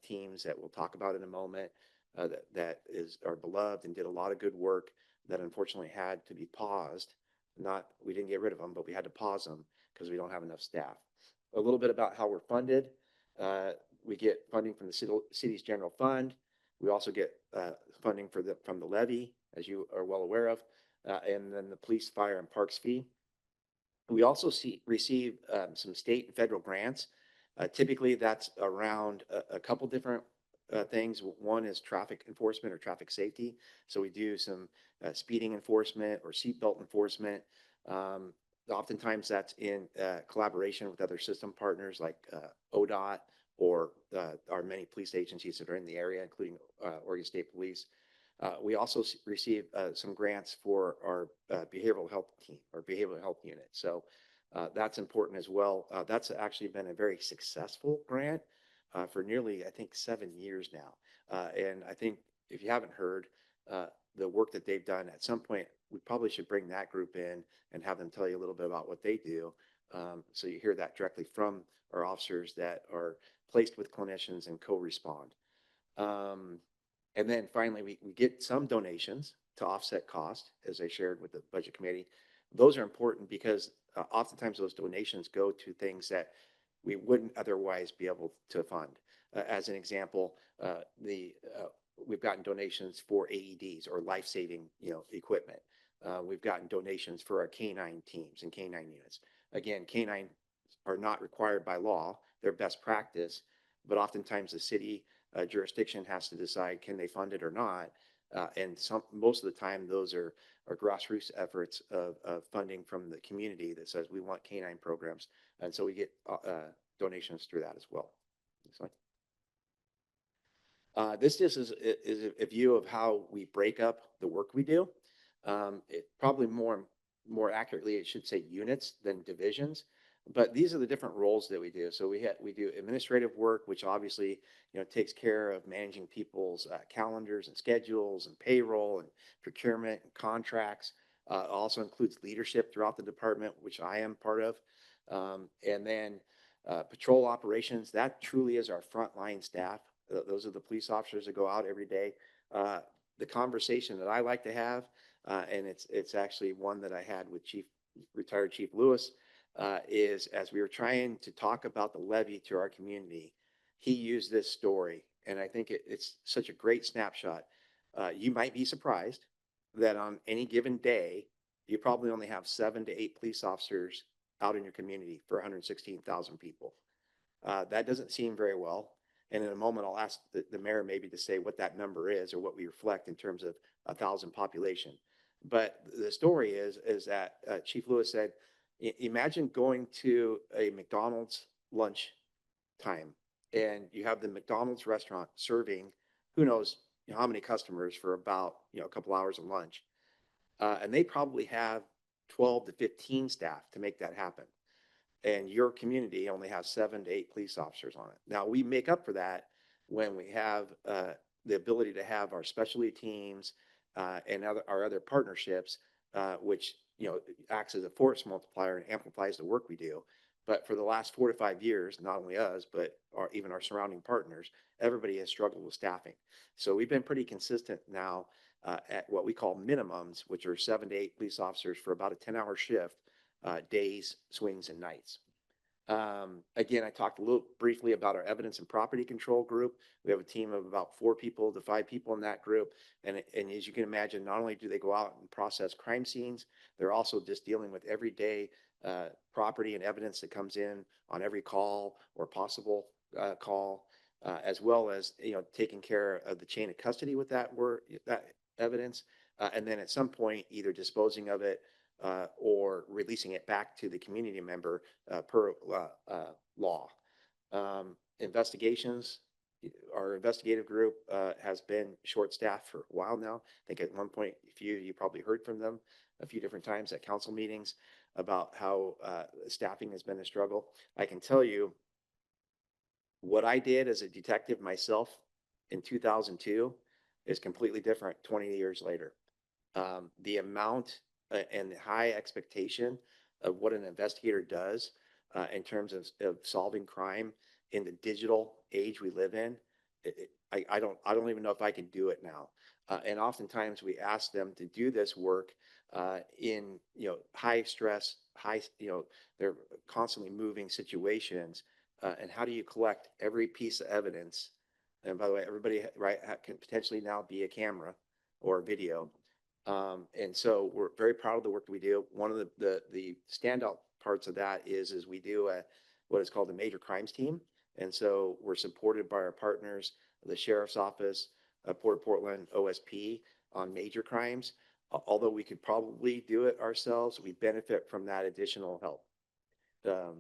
teams that we'll talk about in a moment, that are beloved and did a lot of good work that unfortunately had to be paused. We didn't get rid of them, but we had to pause them because we don't have enough staff. A little bit about how we're funded. We get funding from the city's general fund. We also get funding from the levy, as you are well aware of, and then the police, fire, and parks fee. We also receive some state and federal grants. Typically, that's around a couple different things. One is traffic enforcement or traffic safety. So we do some speeding enforcement or seatbelt enforcement. Oftentimes that's in collaboration with other system partners like ODOT or our many police agencies that are in the area, including Oregon State Police. We also receive some grants for our behavioral health team or behavioral health unit. So that's important as well. That's actually been a very successful grant for nearly, I think, 7 years now. And I think if you haven't heard the work that they've done, at some point, we probably should bring that group in and have them tell you a little bit about what they do. So you hear that directly from our officers that are placed with clinicians and co-respond. And then finally, we get some donations to offset cost, as I shared with the budget committee. Those are important because oftentimes those donations go to things that we wouldn't otherwise be able to fund. As an example, we've gotten donations for AEDs or life-saving, equipment. We've gotten donations for our canine teams and canine units. Again, canine are not required by law; they're best practice. But oftentimes the city jurisdiction has to decide can they fund it or not. And most of the time, those are grassroots efforts of funding from the community that says we want canine programs, and so we get donations through that as well. This just is a view of how we break up the work we do. Probably more accurately, it should say units than divisions. But these are the different roles that we do. So we do administrative work, which obviously takes care of managing people's calendars and schedules and payroll and procurement and contracts. Also includes leadership throughout the department, which I am part of. And then patrol operations, that truly is our frontline staff. Those are the police officers that go out every day The conversation that I like to have, and it's actually one that I had with retired Chief Lewis, is as we were trying to talk about the levy to our community, he used this story, and I think it's such a great snapshot. You might be surprised that on any given day, you probably only have 7 to 8 police officers out in your community for 116,000 people. That doesn't seem very well. And in a moment, I'll ask the mayor maybe to say what that number is or what we reflect in terms of 1,000 population. But the story is that Chief Lewis said, imagine going to a McDonald's lunch time and you have the McDonald's restaurant serving who knows how many customers for about a couple hours of lunch. And they probably have 12 to 15 staff to make that happen. And your community only has 7 to 8 police officers on it. Now we make up for that when we have the ability to have our specialty teams and our other partnerships, which acts as a force multiplier and amplifies the work we do. But for the last 4 to 5 years, not only us, but even our surrounding partners, everybody has struggled with staffing. So we've been pretty consistent now at what we call minimums, which are 7 to 8 police officers for about a 10-hour shift, days, swings, and nights. Again, I talked a little briefly about our evidence and property control group. We have a team of about 4 people to 5 people in that group. And as you can imagine, not only do they go out and process crime scenes, they're also just dealing with everyday property and evidence that comes in on every call or possible call, as well as taking care of the chain of custody with that evidence, and then at some point either disposing of it or releasing it back to the community member per law. Investigations. Our investigative group has been short-staffed for a while now. I think at one point, you probably heard from them a few different times at council meetings about how staffing has been a struggle. I can tell you what I did as a detective myself in 2002 is completely different 20 years later. The amount and the high expectation of what an investigator does in terms of solving crime in the digital age we live in, I don't even know if I can do it now. And oftentimes we ask them to do this work in high stress, they're constantly moving situations. And how do you collect every piece of evidence? And by the way, everybody can potentially now be a camera or a video. And so we're very proud of the work that we do. One of the standout parts of that is we do what is called the major crimes team. And so we're supported by our partners, the Sheriff's Office, Port of Portland, OSP on major crimes. Although we could probably do it ourselves, we benefit from that additional help. Yeah.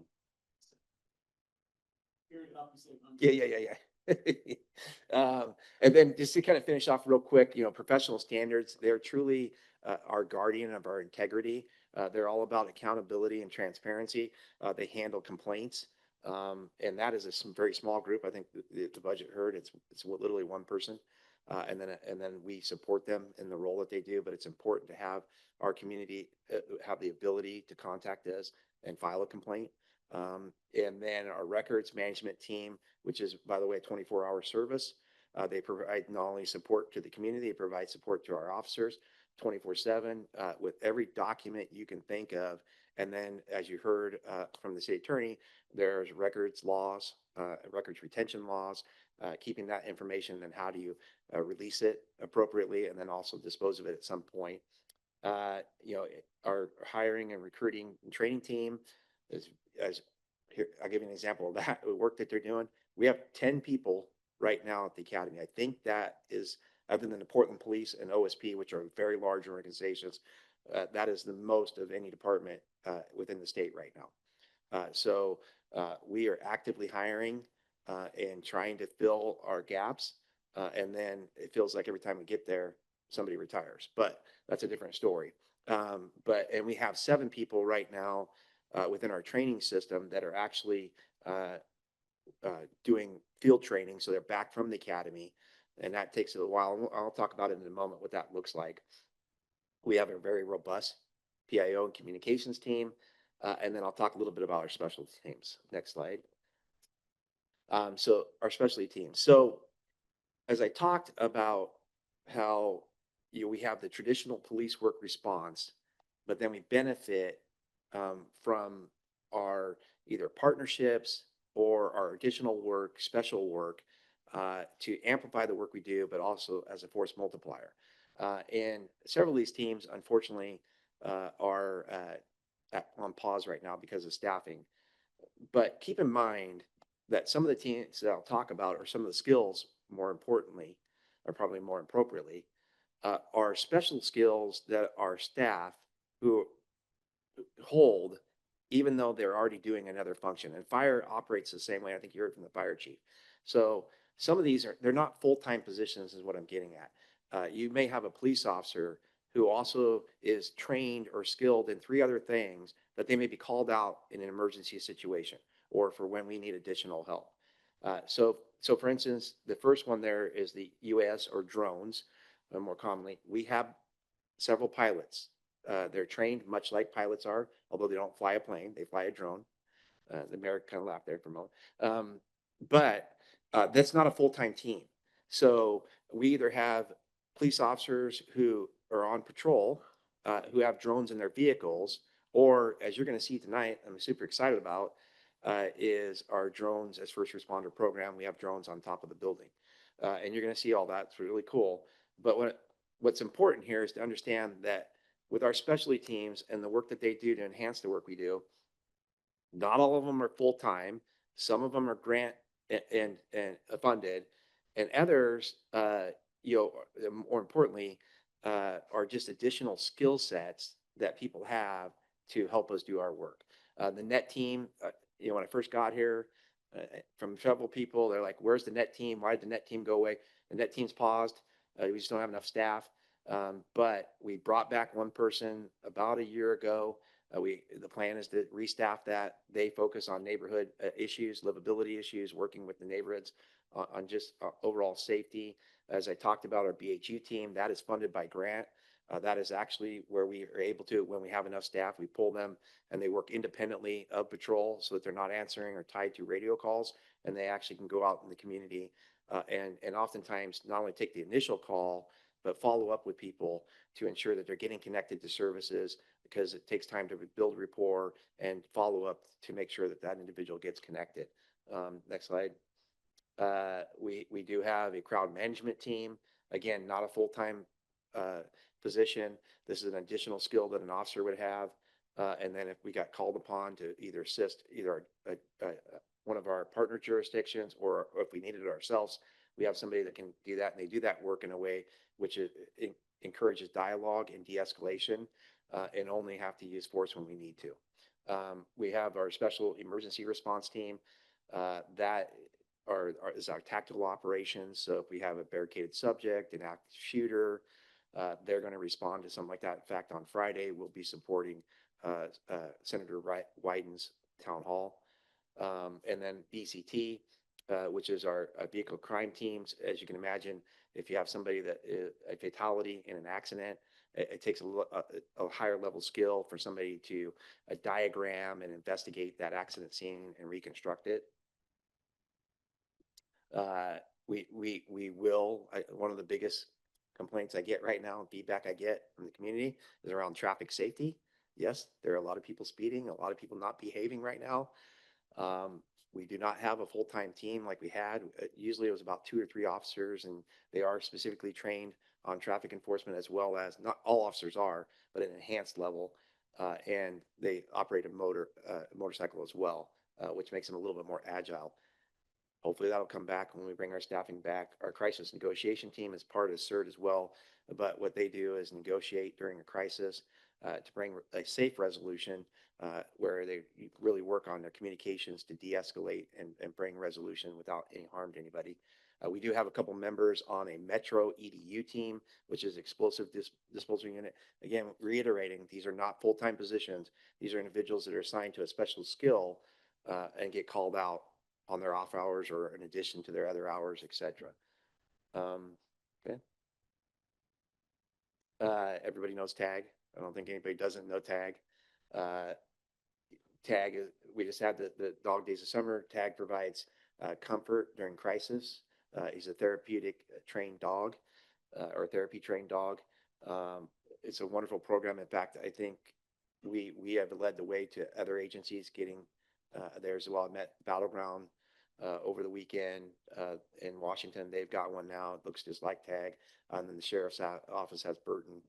And then just to kind of finish off real quick, professional standards, they're truly our guardian of our integrity. They're all about accountability and transparency. They handle complaints. And that is a very small group. I think the budget heard it's literally one person. And then we support them in the role that they do, but it's important to have our community have the ability to contact us and file a complaint. And then our records management team, which is, by the way, a 24-hour service. They provide not only support to the community, they provide support to our officers 24/7 with every document you can think of. And then, as you heard from the city attorney, there's records laws, records retention laws, keeping that information, and how do you release it appropriately, and then also dispose of it at some point. Our hiring and recruiting and training team is, here, I'll give you an example of that, the work that they're doing. We have 10 people right now at the academy. I think that is, other than the Portland Police and OSP, which are very large organizations, that is the most of any department within the state right now. So we are actively hiring and trying to fill our gaps. And then it feels like every time we get there, somebody retires, but that's a different story. And we have 7 people right now within our training system that are actually doing field training. So they're back from the academy, and that takes a while. I'll talk about it in a moment, what that looks like. We have a very robust PIO and communications team. And then I'll talk a little bit about our specialty teams. Next slide. So our specialty teams. So as I talked about how, we have the traditional police work response, but then we benefit from our either partnerships or our additional work, special work, to amplify the work we do, but also as a force multiplier. And several of these teams, unfortunately, are on pause right now because of staffing. But keep in mind that some of the teams that I'll talk about, or some of the skills, more importantly, or probably more appropriately, are special skills that our staff who hold, even though they're already doing another function. And fire operates the same way. I think you heard from the fire chief. So some of these they're not full-time positions is what I'm getting at. You may have a police officer who also is trained or skilled in 3 other things that they may be called out in an emergency situation or for when we need additional help. So for instance, the first one there is the UAS or drones. More commonly, we have several pilots. They're trained much like pilots are, although they don't fly a plane, they fly a drone. The mayor kind of laughed there for a moment. But that's not a full-time team. So we either have police officers who are on patrol, who have drones in their vehicles, or as you're going to see tonight, I'm super excited about, is our drones as first responder program. We have drones on top of the building. And you're going to see all that. It's really cool. But what's important here is to understand that with our specialty teams and the work that they do to enhance the work we do, not all of them are full-time. Some of them are grant and funded, and others, more importantly, are just additional skill sets that people have to help us do our work. The net team, when I first got here, from several people, they're like, "Where's the net team? Why did the net team go away?" The net team's paused. We just don't have enough staff. But we brought back one person about a year ago. The plan is to restaff that. They focus on neighborhood issues, livability issues, working with the neighborhoods on just overall safety. As I talked about, our BHU team, that is funded by grant. That is actually where we are able to, when we have enough staff, we pull them and they work independently of patrol so that they're not answering or tied to radio calls, and they actually can go out in the community and oftentimes not only take the initial call, but follow up with people to ensure that they're getting connected to services, because it takes time to build rapport and follow up to make sure that that individual gets connected. Next slide. We do have a crowd management team. Again, not a full-time position. This is an additional skill that an officer would have. And then if we got called upon to either assist either one of our partner jurisdictions, or if we needed it ourselves, we have somebody that can do that, and they do that work in a way which encourages dialogue and de-escalation, and only have to use force when we need to. We have our special emergency response team that is our tactical operations. So if we have a barricaded subject, an active shooter, they're going to respond to something like that. In fact, on Friday, we'll be supporting Senator Wyden's town hall. And then BCT, which is our vehicle crime teams. As you can imagine, if you have somebody that is a fatality in an accident, it takes a higher level skill for somebody to diagram and investigate that accident scene and reconstruct it. One of the biggest complaints I get right now, and feedback I get from the community, is around traffic safety. Yes, there are a lot of people speeding, a lot of people not behaving right now. We do not have a full-time team like we had. Usually it was about 2 or 3 officers, and they are specifically trained on traffic enforcement, as well as, not all officers are, but at an enhanced level. And they operate a motorcycle as well, which makes them a little bit more agile. Hopefully that'll come back when we bring our staffing back. Our crisis negotiation team is part of CERT as well, but what they do is negotiate during a crisis to bring a safe resolution, where they really work on their communications to de-escalate and bring resolution without any harm to anybody. We do have a couple members on a Metro EDU team, which is explosive disposal unit. Again, reiterating, these are not full-time positions. These are individuals that are assigned to a special skill and get called out on their off hours or in addition to their other hours, etc. Okay. Everybody knows TAG. I don't think anybody doesn't know TAG. TAG, we just had the Dog Days of Summer. TAG provides comfort during crisis. He's a therapeutic trained dog. or therapy trained dog. It's a wonderful program. In fact, I think we have led the way to other agencies getting theirs as well. I met Battleground over the weekend in Washington. They've got one now. It looks just like Tag. And then the sheriff's office has Burton,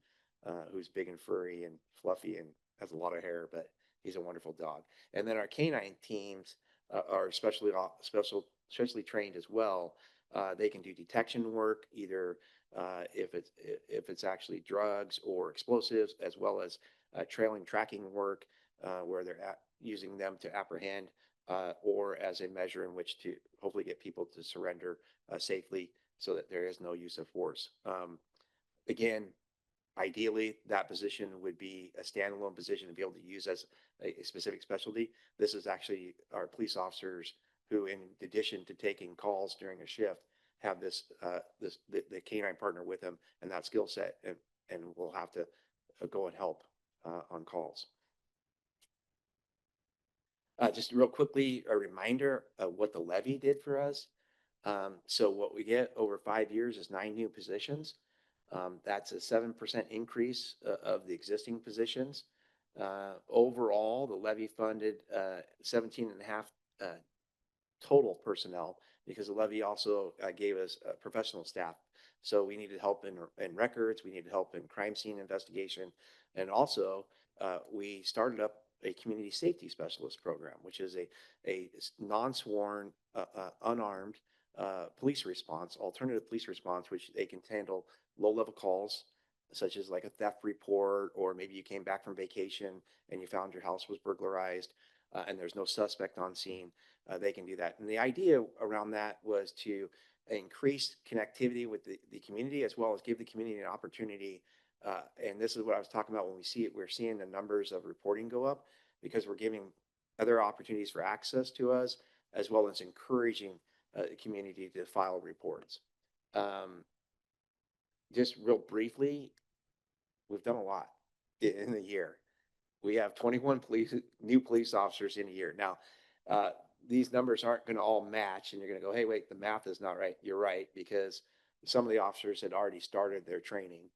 who's big and furry and fluffy and has a lot of hair, but he's a wonderful dog. And then our canine teams are especially trained as well. They can do detection work, either if it's actually drugs or explosives, as well as trailing tracking work, where they're using them to apprehend or as a measure in which to hopefully get people to surrender safely so that there is no use of force. Again, ideally, that position would be a standalone position to be able to use as a specific specialty. This is actually our police officers who, in addition to taking calls during a shift, have the canine partner with them and that skill set, and will have to go and help on calls. Just real quickly, a reminder of what the levy did for us. So what we get over 5 years is 9 new positions. That's a 7% increase of the existing positions. Overall, the levy funded 17 and a half total personnel, because the levy also gave us professional staff. So we needed help in records, we needed help in crime scene investigation, and also we started up a community safety specialist program, which is a non-sworn, unarmed police response, alternative police response, which they can handle low-level calls, such as like a theft report, or maybe you came back from vacation and you found your house was burglarized and there's no suspect on scene. They can do that. And the idea around that was to increase connectivity with the community, as well as give the community an opportunity. And this is what I was talking about when we're seeing the numbers of reporting go up, because we're giving other opportunities for access to us, as well as encouraging the community to file reports. Just real briefly, we've done a lot in the year. We have 21 new police officers in a year. Now, these numbers aren't going to all match, and you're going to go, hey, wait, the math is not right. You're right, because some of the officers had already started their training.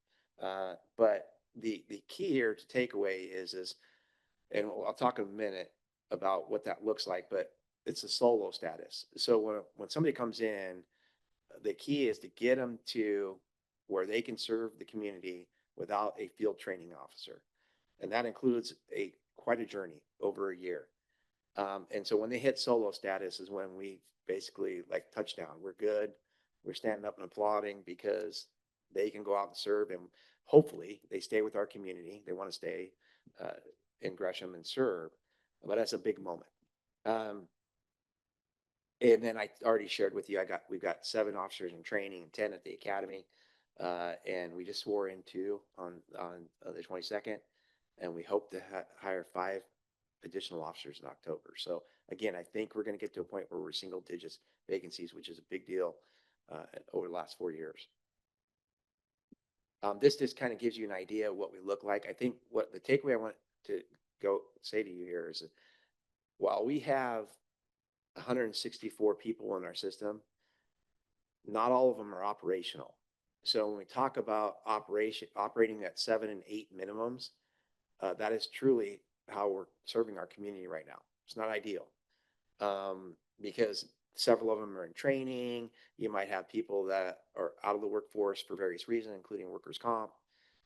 But the key here to take away is, and I'll talk in a minute about what that looks like, but it's a solo status. So when somebody comes in, the key is to get them to where they can serve the community without a field training officer. And that includes quite a journey over a year. And so when they hit solo status is when we basically like touchdown. We're good. We're standing up and applauding, because they can go out and serve, and hopefully they stay with our community. They want to stay in Gresham and serve, but that's a big moment. And then I already shared with you, we've got 7 officers in training and 10 at the academy. And we just swore in 2 on the 22nd, and we hope to hire 5 additional officers in October. So again, I think we're going to get to a point where we're single digits vacancies, which is a big deal over the last 4 years. This just kind of gives you an idea of what we look like. I think what the takeaway I want to go say to you here is that while we have 164 people in our system, not all of them are operational. So when we talk about operating at 7 and 8 minimums, that is truly how we're serving our community right now. It's not ideal, because several of them are in training. You might have people that are out of the workforce for various reasons, including workers' comp.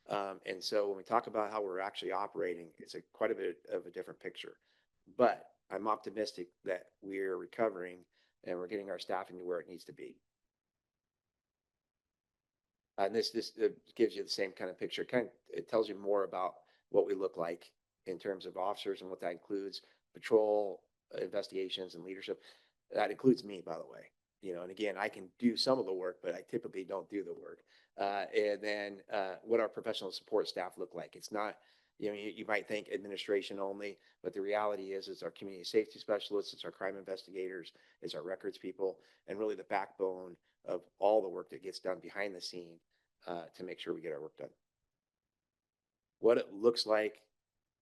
And so when we talk about how we're actually operating, it's quite a bit of a different picture. But I'm optimistic that we're recovering and we're getting our staffing to where it needs to be. And this gives you the same kind of picture. It tells you more about what we look like in terms of officers and what that includes: patrol, investigations, and leadership. That includes me, by the way. And again, I can do some of the work, but I typically don't do the work. And then what our professional support staff look like. It's not, you might think administration only, but the reality is it's our community safety specialists, it's our crime investigators, it's our records people, and really the backbone of all the work that gets done behind the scene to make sure we get our work done. What it looks like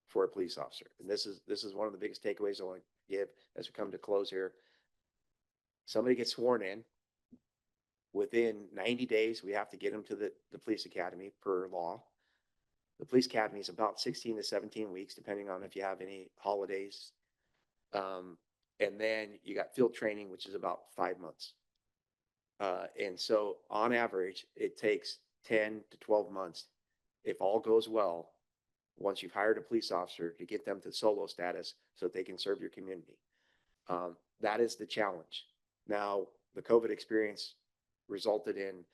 for a police officer. And this is one of the biggest takeaways I want to give as we come to close here. Somebody gets sworn in, Within 90 days, we have to get them to the police academy per law. The police academy is about 16 to 17 weeks, depending on if you have any holidays. And then you got field training, which is about 5 months. And so on average, it takes 10 to 12 months, if all goes well, once you've hired a police officer, to get them to solo status so that they can serve your community. That is the challenge. Now, the COVID experience resulted in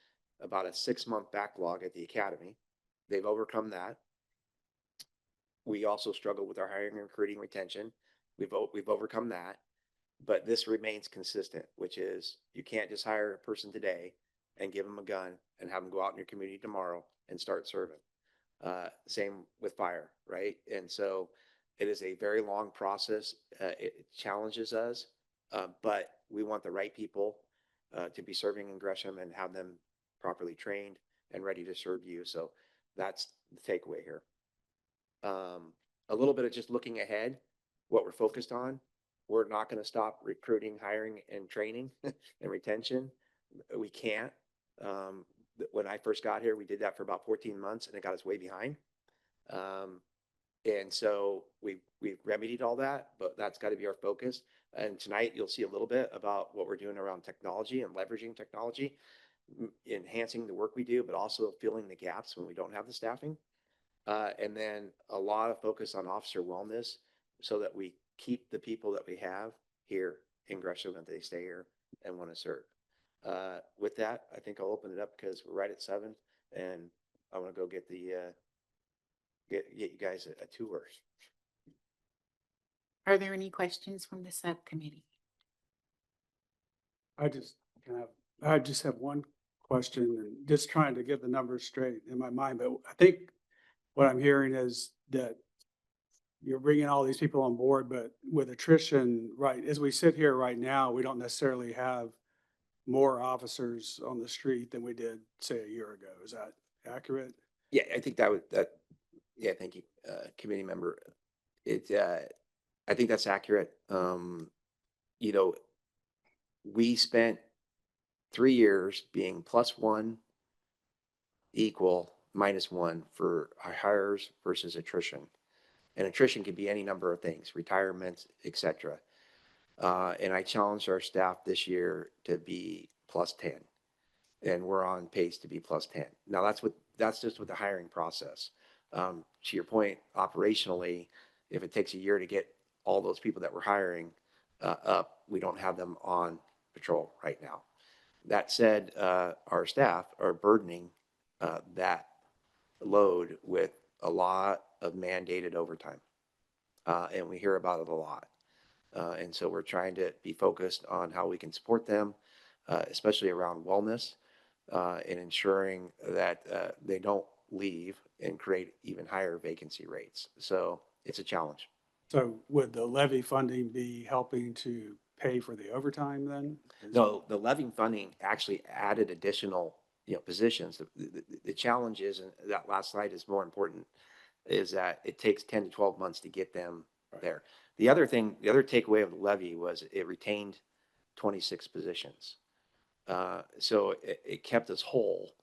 about a 6-month backlog at the academy. They've overcome that. We also struggle with our hiring, recruiting, retention. We've overcome that, but this remains consistent, which is you can't just hire a person today and give them a gun and have them go out in your community tomorrow and start serving. Same with fire, right? And so it is a very long process. It challenges us, but we want the right people to be serving in Gresham and have them properly trained and ready to serve you. So that's the takeaway here. A little bit of just looking ahead, what we're focused on. We're not going to stop recruiting, hiring, and training and retention. We can't. When I first got here, we did that for about 14 months and it got us way behind. And so we've remedied all that, but that's got to be our focus. And tonight you'll see a little bit about what we're doing around technology and leveraging technology, enhancing the work we do, but also filling the gaps when we don't have the staffing. And then a lot of focus on officer wellness so that we keep the people that we have here in Gresham and they stay here and want to serve. With that, I think I'll open it up because we're right at 7 and I want to go get get you guys a tour. Are there any questions from the subcommittee? I just have one question and just trying to get the numbers straight in my mind, but I think what I'm hearing is that you're bringing all these people on board, but with attrition, right, as we sit here right now, we don't necessarily have more officers on the street than we did, say, a year ago. Is that accurate? Yeah, I think yeah, thank you, committee member. I think that's accurate. You know, we spent 3 years being +1 equal -1 for our hires versus attrition. And attrition can be any number of things, retirements, etc. And I challenged our staff this year to be +10. And we're on pace to be +10. Now that's just with the hiring process. To your point, operationally, if it takes a year to get all those people that we're hiring up, we don't have them on patrol right now. That said, our staff are burdening that load with a lot of mandated overtime. And we hear about it a lot. And so we're trying to be focused on how we can support them, especially around wellness, and ensuring that they don't leave and create even higher vacancy rates. So it's a challenge. So would the levy funding be helping to pay for the overtime then? No, the levy funding actually added additional, positions. The challenge is, and that last slide is more important, is that it takes 10 to 12 months to get them there. The other takeaway of the levy was it retained 26 positions. So it kept us whole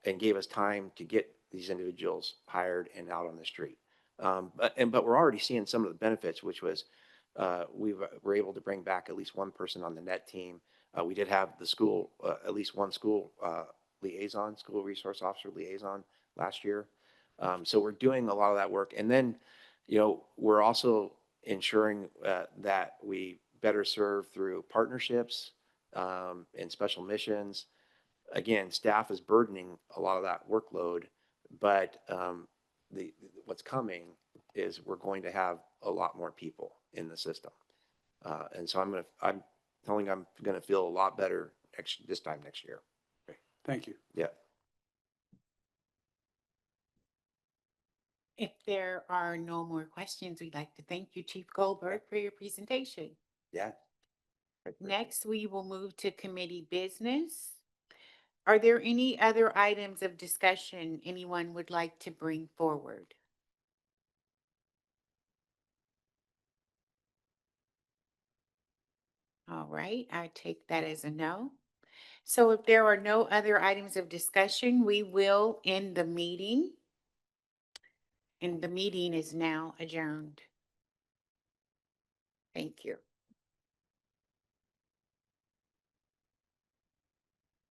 and gave us time to get these individuals hired and out on the street. But we're already seeing some of the benefits, which was we were able to bring back at least one person on the net team. We did have the school, at least one school liaison, school resource officer liaison last year. So we're doing a lot of that work. And then, we're also ensuring that we better serve through partnerships and special missions. Again, staff is burdening a lot of that workload, but what's coming is we're going to have a lot more people in the system. And so I'm telling I'm going to feel a lot better this time next year. Thank you. Yeah. If there are no more questions, we'd like to thank you, Chief Goldberg, for your presentation. Yeah. Next, we will move to committee business. Are there any other items of discussion anyone would like to bring forward? All right, I take that as a no. So if there are no other items of discussion, we will end the meeting. And the meeting is now adjourned. Thank you.